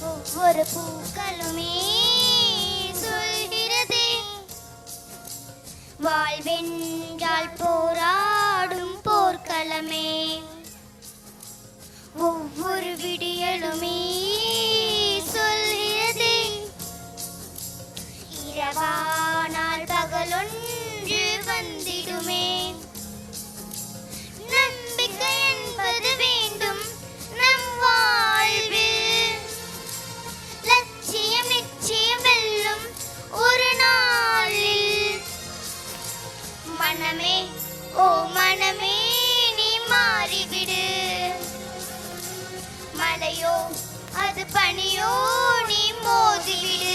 ஒவ்வொரு பூக்களுமே சொல்கிறதே, வாழ்வென்றால் போராடும் போர்க்களமே. ஒவ்வொரு விடியலுமே சொல்கிறதே, இரவானால் பகலொன்று வந்திடுமே. நம்பிக்கை என்பது வேண்டும் நம் வாழ்வில், லட்சியம் நிச்சயம் வெல்லும் ஒரு நாளில். மனமே ஓ மனமே நீ மாறிவிடு, மலையோ அது பனியோ நீ மோதிவிடு.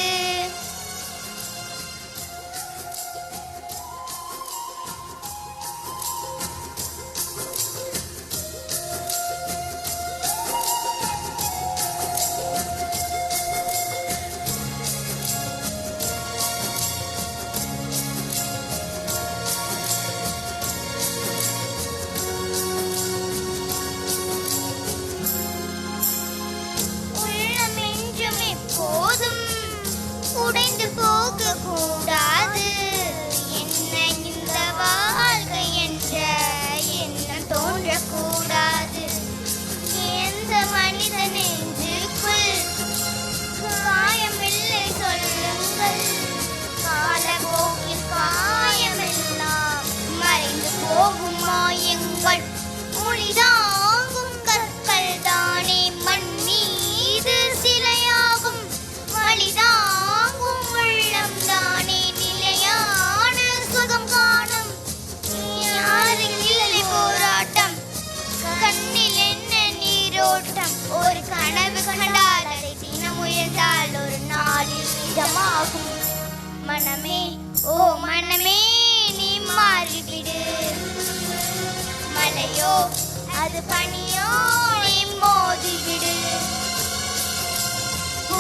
உடைந்து போக கூடாது, என்ன இந்த வாழ்க்கை என்ற எண்ணம் தோன்றக்கூடாது. எந்த மனித நெஞ்சுக்குள் காயமில்லை சொல்லுங்கள், காலப்போக்கில் காயமெல்லாம் மறைந்து போகும் மாயங்கள். மொழிதாங்கும் கற்கள் தானே மண் மீது சிலையாகும், வழிதான் ஒரு கனவு கண்டால் அதை தினம் முயன்றால் ஒரு நாளில் நிஜமாகும். மனமே ஓ மனமே நீ மாறிவிடு, மலையோ அது பனியோ நீ மோதிவிடு.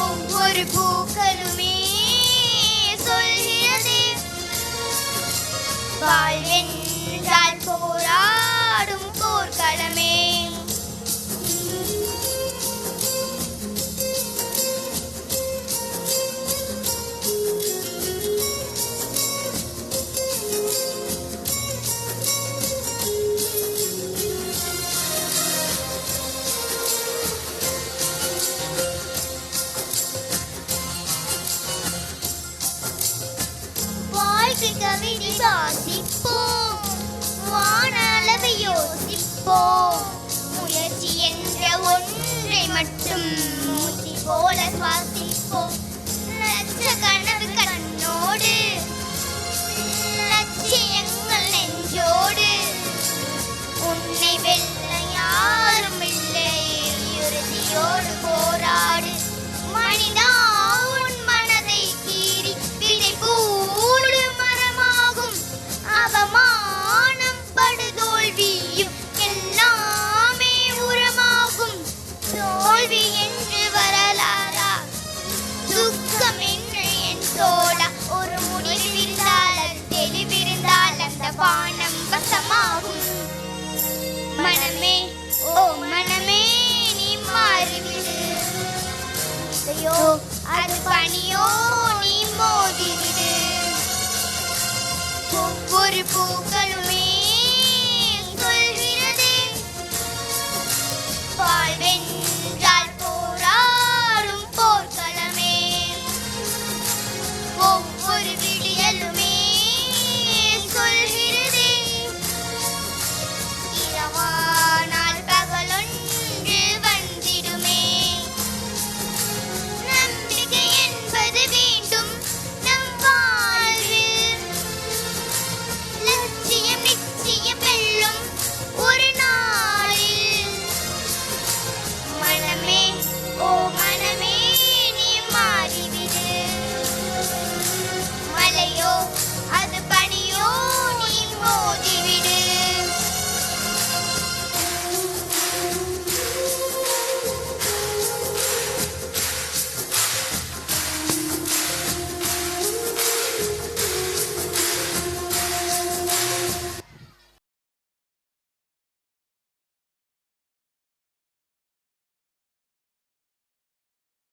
ஒவ்வொரு பூக்களுமே சொல்கிறதே, வாழ்வென்றால் போராடும் போர்க்களமே. கவிதை வாசிப்போம், வானளவை யோசிப்போம், முயற்சி என்ற ஒன்றை மட்டும் மூச்சு போல சுவாசிப்போம். லட்ச கனவு கண்ணோடு, லட்சியங்கள் நெஞ்சோடு, உன்னை வெல்ல யாரும் இல்லை, இறுதியோடு போராடு. மனிதா உன் மனதை கீறி விதை பூடு, அவமானம் படுதோல்வியும் எல்லாமே உரமாகும். தோல்வி என்று வரலாறா, துக்கம் என்று என் தோழா, ஒரு முடிவிருந்தால் அது தெளிவிருந்தால் அந்த வானம் வசமாகும். மனமே ஓ மனமே நீ மாறிவிடு, ஐயோ அது பனியோ நீ மோதிவிடு. ஒவ்வொரு பூக்கள்